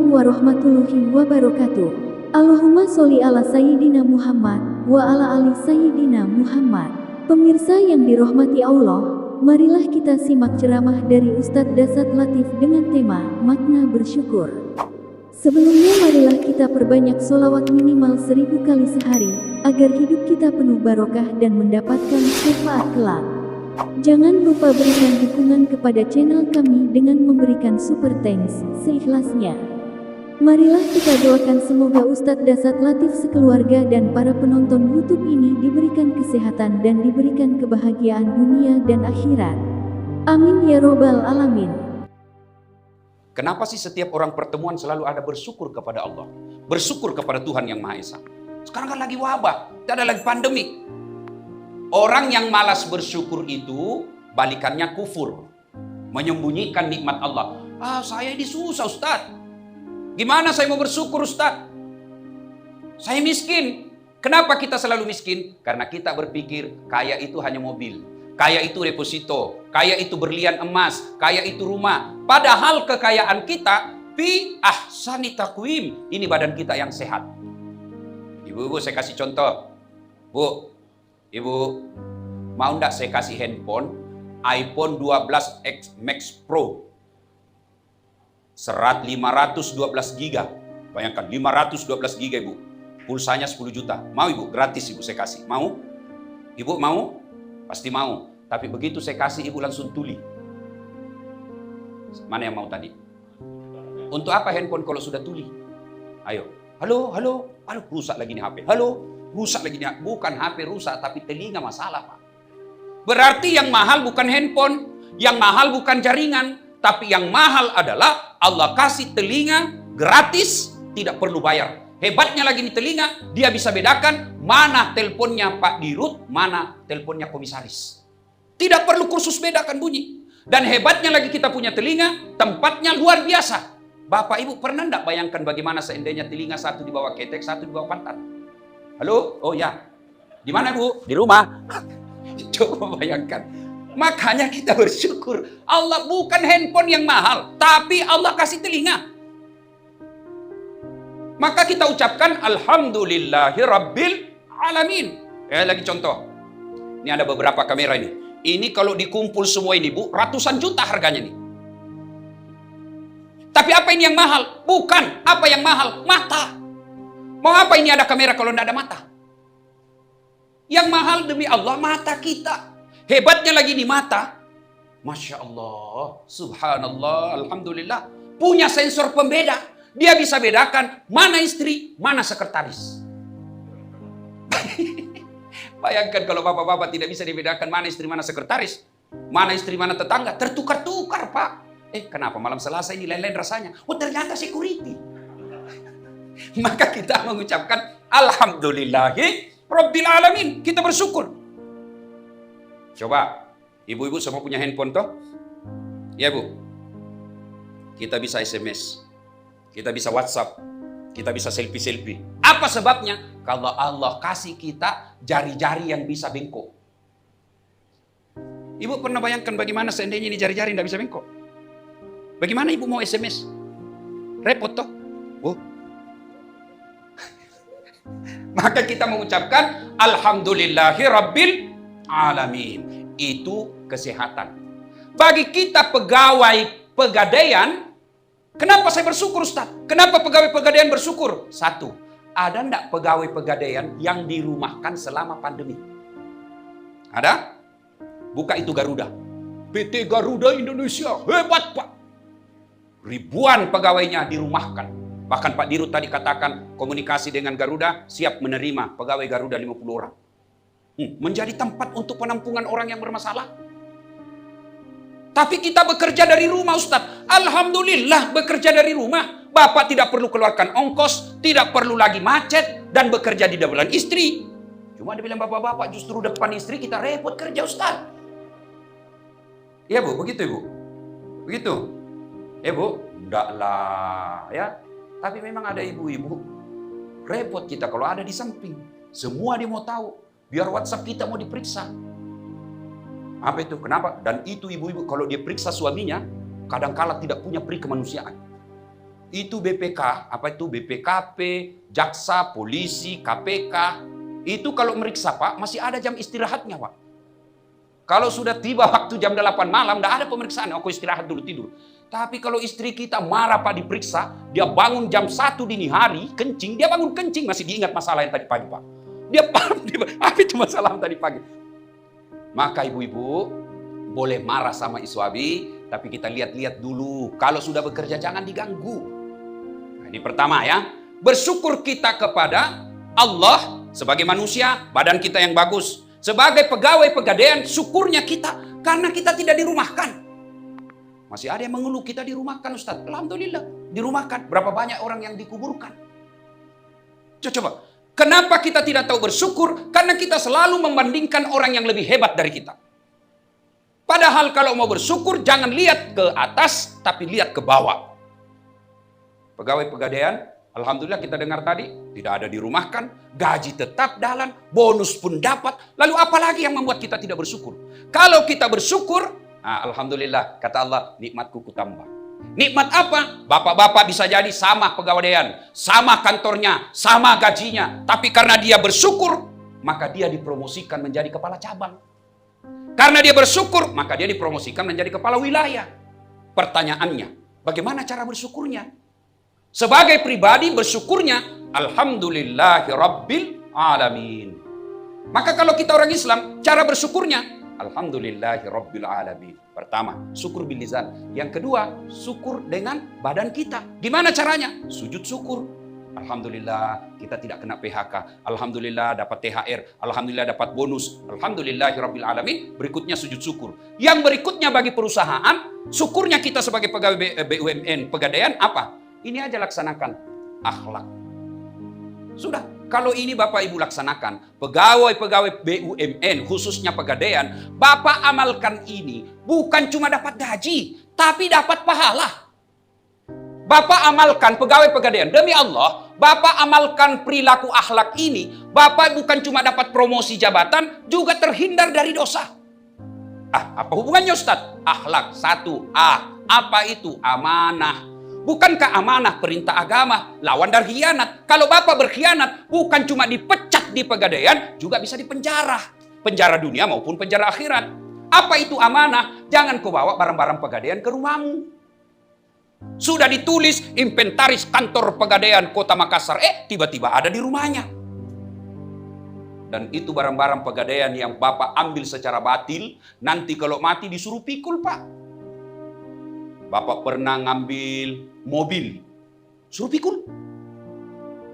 Assalamualaikum warahmatullahi wabarakatuh. Allahumma sholli ala Sayyidina Muhammad wa ala ali Sayyidina Muhammad. Pemirsa yang dirahmati Allah, marilah kita simak ceramah dari Ustadz Dasat Latif dengan tema makna bersyukur. Sebelumnya marilah kita perbanyak sholawat minimal 1000 kali sehari, agar hidup kita penuh barokah dan mendapatkan syafaat kelak. Jangan lupa berikan dukungan kepada channel kami dengan memberikan super thanks seikhlasnya. Marilah kita doakan semoga Ustadz Dasat Latif sekeluarga dan para penonton YouTube ini diberikan kesehatan dan diberikan kebahagiaan dunia dan akhirat. Amin ya robbal alamin. Kenapa sih setiap orang pertemuan selalu ada bersyukur kepada Allah? Bersyukur kepada Tuhan Yang Maha Esa. Sekarang kan lagi wabah, tidak ada lagi pandemi. Orang yang malas bersyukur itu balikannya kufur. Menyembunyikan nikmat Allah. Saya ini susah Ustaz. Gimana saya mau bersyukur Ustaz? Saya miskin. Kenapa kita selalu miskin? Karena kita berpikir kaya itu hanya mobil. Kaya itu deposito. Kaya itu berlian emas. Kaya itu rumah. Padahal kekayaan kita fi ahsani taqwim. Ini badan kita yang sehat. Ibu-ibu saya kasih contoh. Bu, Ibu, mau enggak saya kasih handphone iPhone 12 X Max Pro serat 512 GB. Bayangkan 512 GB Ibu. Pulsanya 10 juta. Mau Ibu? Gratis Ibu saya kasih. Mau? Ibu mau? Pasti mau. Tapi begitu saya kasih Ibu langsung tuli. Mana yang mau tadi? Untuk apa handphone kalau sudah tuli? Ayo. Halo, halo. Aduh, rusak lagi nih HP. Halo. Rusak lagi nih. Bukan HP rusak, tapi telinga masalah, Pak. Berarti yang mahal bukan handphone. Yang mahal bukan jaringan. Tapi yang mahal adalah Allah kasih telinga gratis, tidak perlu bayar. Hebatnya lagi nih telinga, dia bisa bedakan mana teleponnya Pak Dirut, mana teleponnya komisaris. Tidak perlu kursus bedakan bunyi. Dan hebatnya lagi kita punya telinga, tempatnya luar biasa. Bapak Ibu pernah enggak bayangkan bagaimana seandainya telinga satu di bawah ketek, satu di bawah pantat? Halo? Oh ya. Di mana Bu? Di rumah. Coba bayangkan. Makanya kita bersyukur. Allah bukan handphone yang mahal, tapi Allah kasih telinga. Maka kita ucapkan Alhamdulillahi Rabbil Alamin. Lagi contoh. Ini ada beberapa kamera ini. Ini kalau dikumpul semua ini Bu, ratusan juta harganya nih. Tapi apa ini yang mahal? Bukan. Apa yang mahal? Mata. Mau apa ini ada kamera kalau tidak ada mata? Yang mahal demi Allah mata kita. Hebatnya lagi di mata. Masya Allah. Subhanallah. Alhamdulillah. Punya sensor pembeda. Dia bisa bedakan mana istri, mana sekretaris. Bayangkan kalau bapak-bapak tidak bisa dibedakan mana istri, mana sekretaris. Mana istri, mana tetangga. Tertukar-tukar Pak. Kenapa malam Selasa ini lain-lain rasanya? Oh ternyata security. Maka kita mengucapkan Alhamdulillahi Rabbil Alamin. Kita bersyukur. Coba, ibu-ibu semua punya handphone toh? Ya Bu. Kita bisa SMS. Kita bisa WhatsApp. Kita bisa selfie-selfie. Apa sebabnya? Kalau Allah kasih kita jari-jari yang bisa bengkok. Ibu pernah bayangkan bagaimana seandainya ini jari-jari tidak bisa bengkok? Bagaimana ibu mau SMS? Repot toh? Oh. Maka kita mengucapkan Alhamdulillahi Rabbil Alamin. Itu kesehatan. Bagi kita pegawai pegadaian, kenapa saya bersyukur Ustaz? Kenapa pegawai pegadaian bersyukur? Satu, ada enggak pegawai pegadaian yang dirumahkan selama pandemi? Ada? Buka itu Garuda. PT Garuda Indonesia, hebat Pak. Ribuan pegawainya dirumahkan. Bahkan Pak Dirut tadi katakan komunikasi dengan Garuda siap menerima pegawai Garuda 50 orang. Menjadi tempat untuk penampungan orang yang bermasalah. Tapi kita bekerja dari rumah Ustaz. Alhamdulillah bekerja dari rumah. Bapak tidak perlu keluarkan ongkos, tidak perlu lagi macet, dan bekerja di depan istri. Cuma dia bilang bapak-bapak justru depan istri kita repot kerja Ustaz. Iya Bu, begitu Ibu? Begitu? Ya Bu? Enggak lah ya. Tapi memang ada ibu-ibu, repot kita kalau ada di samping. Semua dia mau tahu, biar WhatsApp kita mau diperiksa. Apa itu? Kenapa? Dan itu ibu-ibu kalau dia periksa suaminya, kadangkala tidak punya peri kemanusiaan. Itu BPK, apa itu BPKP, jaksa, polisi, KPK. Itu kalau meriksa Pak, masih ada jam istirahatnya Pak. Kalau sudah tiba waktu jam 8 malam, tidak ada pemeriksaan. Aku istirahat dulu, tidur. Tapi kalau istri kita marah Pak diperiksa, dia bangun jam 1 dini hari, kencing, dia bangun kencing, masih diingat masalah yang tadi pagi Pak. Dia apa itu masalah yang tadi pagi? Maka ibu-ibu, boleh marah sama suami, tapi kita lihat-lihat dulu. Kalau sudah bekerja, jangan diganggu. Nah, ini pertama ya. Bersyukur kita kepada Allah sebagai manusia, badan kita yang bagus. Sebagai pegawai pegadaian, syukurnya kita karena kita tidak dirumahkan. Masih ada yang mengeluh kita dirumahkan Ustaz. Alhamdulillah, dirumahkan. Berapa banyak orang yang dikuburkan. Coba, kenapa kita tidak tahu bersyukur? Karena kita selalu membandingkan orang yang lebih hebat dari kita. Padahal kalau mau bersyukur, jangan lihat ke atas, tapi lihat ke bawah. Pegawai pegadaian, alhamdulillah kita dengar tadi, tidak ada dirumahkan, gaji tetap jalan, bonus pun dapat. Lalu apalagi yang membuat kita tidak bersyukur? Kalau kita bersyukur, nah, alhamdulillah, kata Allah, nikmatku kutambah. Nikmat apa? Bapak-bapak bisa jadi sama pegadaian, sama kantornya, sama gajinya. Tapi karena dia bersyukur, maka dia dipromosikan menjadi kepala cabang. Karena dia bersyukur, maka dia dipromosikan menjadi kepala wilayah. Pertanyaannya, bagaimana cara bersyukurnya? Sebagai pribadi bersyukurnya, alhamdulillahirabbil alamin. Maka kalau kita orang Islam, cara bersyukurnya, alhamdulillahirabbil alamin. Pertama, syukur bil lisan. Yang kedua, syukur dengan badan kita. Gimana caranya? Sujud syukur. Alhamdulillah kita tidak kena PHK. Alhamdulillah dapat THR. Alhamdulillah dapat bonus. Alhamdulillahirabbil alamin. Berikutnya sujud syukur. Yang berikutnya bagi perusahaan, syukurnya kita sebagai pegawai BUMN pegadaian apa? Ini aja laksanakan akhlak. Sudah, kalau ini Bapak Ibu laksanakan, pegawai-pegawai BUMN khususnya pegadaian, Bapak amalkan ini bukan cuma dapat gaji, tapi dapat pahala. Bapak amalkan pegawai pegadaian, demi Allah, Bapak amalkan perilaku akhlak ini, Bapak bukan cuma dapat promosi jabatan, juga terhindar dari dosa. Apa hubungannya Ustaz? Akhlak, 1A. Apa itu? Amanah. Bukankah amanah perintah agama, lawan dari khianat? Kalau Bapak berkhianat, bukan cuma dipecat di pegadaian, juga bisa dipenjara. Penjara dunia maupun penjara akhirat. Apa itu amanah? Jangan kau bawa barang-barang pegadaian ke rumahmu. Sudah ditulis inventaris kantor pegadaian Kota Makassar, tiba-tiba ada di rumahnya. Dan itu barang-barang pegadaian yang Bapak ambil secara batil, nanti kalau mati disuruh pikul Pak. Bapak pernah ngambil mobil, suruh pikul.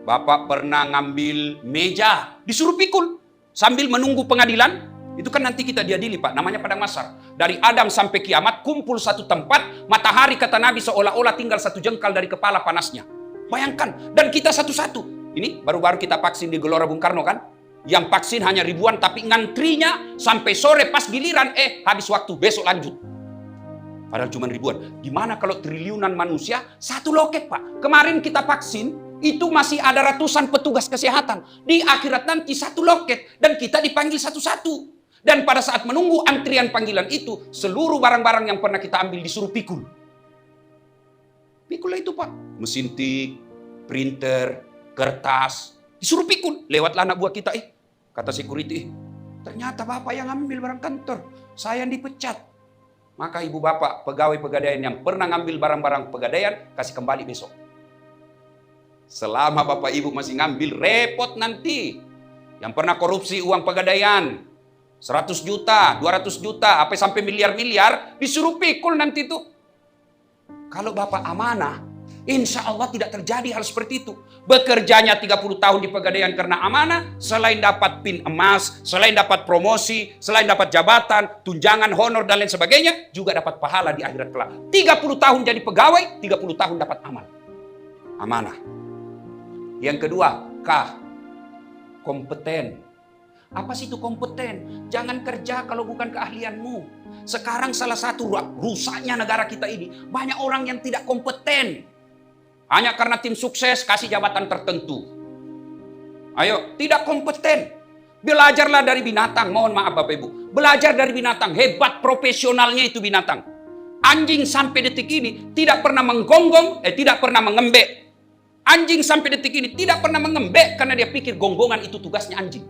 Bapak pernah ngambil meja, disuruh pikul. Sambil menunggu pengadilan, itu kan nanti kita diadili Pak, namanya padang mahsyar. Dari Adam sampai kiamat, kumpul satu tempat, matahari kata Nabi seolah-olah tinggal satu jengkal dari kepala panasnya. Bayangkan, dan kita satu-satu. Ini baru-baru kita vaksin di Gelora Bung Karno kan? Yang vaksin hanya ribuan, tapi ngantrinya sampai sore pas giliran, habis waktu, besok lanjut. Padahal cuma ribuan. Gimana kalau triliunan manusia satu loket Pak? Kemarin kita vaksin, itu masih ada ratusan petugas kesehatan. Di akhirat nanti satu loket dan kita dipanggil satu-satu. Dan pada saat menunggu antrian panggilan itu, seluruh barang-barang yang pernah kita ambil disuruh pikul. Pikul itu Pak. Mesin tik, printer, kertas. Disuruh pikul. Lewatlah anak buah kita. Kata security, ternyata Bapak yang ambil barang kantor. Saya yang dipecat. Maka ibu bapak, pegawai pegadaian yang pernah ngambil barang-barang pegadaian, kasih kembali besok. Selama bapak ibu masih ngambil, repot nanti. Yang pernah korupsi uang pegadaian, 100 juta, 200 juta, sampai miliar-miliar, disuruh pikul nanti tuh. Kalau bapak amanah, insya Allah tidak terjadi hal seperti itu. Bekerjanya 30 tahun di pegadaian karena amanah, selain dapat PIN emas, selain dapat promosi, selain dapat jabatan, tunjangan, honor, dan lain sebagainya, juga dapat pahala di akhirat kelak. 30 tahun jadi pegawai, 30 tahun dapat amal. Amanah. Yang kedua, kompeten. Apa sih itu kompeten? Jangan kerja kalau bukan keahlianmu. Sekarang salah satu rusaknya negara kita ini, banyak orang yang tidak kompeten. Hanya karena tim sukses kasih jabatan tertentu. Ayo, tidak kompeten. Belajarlah dari binatang. Mohon maaf Bapak Ibu. Belajar dari binatang. Hebat profesionalnya itu binatang. Anjing sampai detik ini tidak pernah menggonggong, tidak pernah mengembek. Anjing sampai detik ini tidak pernah mengembek karena dia pikir gonggongan itu tugasnya anjing.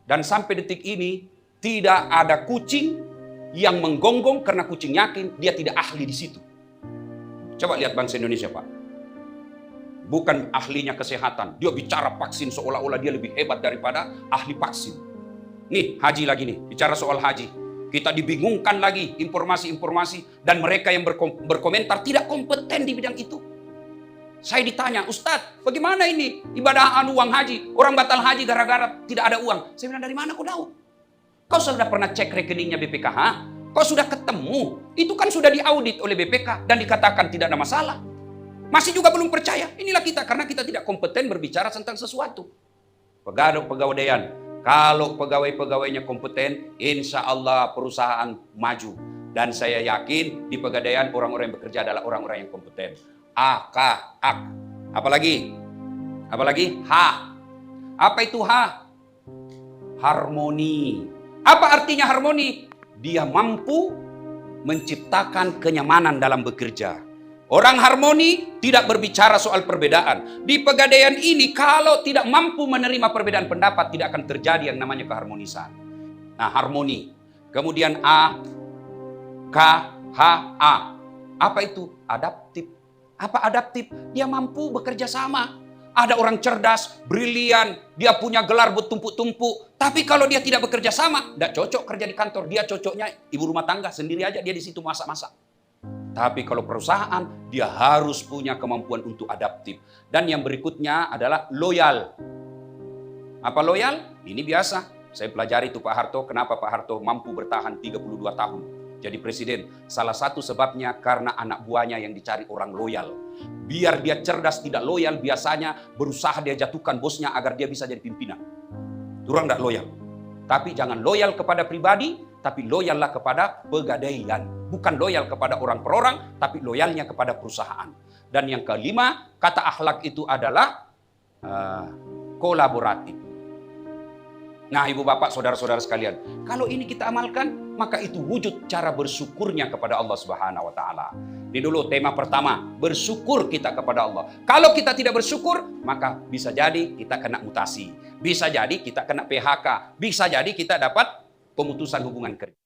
Dan sampai detik ini tidak ada kucing yang menggonggong karena kucing yakin dia tidak ahli di situ. Coba lihat bangsa Indonesia, Pak. Bukan ahlinya kesehatan. Dia bicara vaksin seolah-olah dia lebih hebat daripada ahli vaksin. Nih, haji lagi nih. Bicara soal haji. Kita dibingungkan lagi informasi-informasi. Dan mereka yang berkomentar tidak kompeten di bidang itu. Saya ditanya, Ustadz, bagaimana ini ibadah uang haji? Orang batal haji gara-gara tidak ada uang. Saya bilang, dari mana kau tahu? Kau sudah pernah cek rekeningnya BPKH? Kau sudah ketemu? Itu kan sudah diaudit oleh BPK dan dikatakan tidak ada masalah. Masih juga belum percaya. Inilah kita, karena kita tidak kompeten berbicara tentang sesuatu. Pegawai-pegawaian, kalau pegawai-pegawainya kompeten, insya Allah perusahaan maju. Dan saya yakin di Pegadaian orang-orang yang bekerja adalah orang-orang yang kompeten. A, K, AK. Apalagi? H. Apa itu H? Harmoni. Apa artinya harmoni? Dia mampu menciptakan kenyamanan dalam bekerja. Orang harmoni tidak berbicara soal perbedaan. Di Pegadaian ini kalau tidak mampu menerima perbedaan pendapat tidak akan terjadi yang namanya keharmonisan. Nah, harmoni. Kemudian A, K, H, A. Apa itu? Adaptif. Apa adaptif? Dia mampu bekerja sama. Ada orang cerdas, brilian, dia punya gelar bertumpuk-tumpuk. Tapi kalau dia tidak bekerja sama, tidak cocok kerja di kantor. Dia cocoknya ibu rumah tangga, sendiri aja dia di situ masak-masak. Tapi kalau perusahaan, dia harus punya kemampuan untuk adaptif. Dan yang berikutnya adalah loyal. Apa loyal? Ini biasa. Saya pelajari itu Pak Harto, kenapa Pak Harto mampu bertahan 32 tahun. Jadi presiden, salah satu sebabnya karena anak buahnya yang dicari orang loyal. Biar dia cerdas tidak loyal, biasanya berusaha dia jatuhkan bosnya agar dia bisa jadi pimpinan. Orang tidak loyal. Tapi jangan loyal kepada pribadi, tapi loyallah kepada Pegadaian. Bukan loyal kepada orang per orang, tapi loyalnya kepada perusahaan. Dan yang kelima, kata akhlak itu adalah kolaboratif. Nah, ibu bapak, saudara-saudara sekalian, kalau ini kita amalkan, maka itu wujud cara bersyukurnya kepada Allah Subhanahu wa taala. Ini dulu tema pertama, bersyukur kita kepada Allah. Kalau kita tidak bersyukur, maka bisa jadi kita kena mutasi. Bisa jadi kita kena PHK. Bisa jadi kita dapat pemutusan hubungan kerja.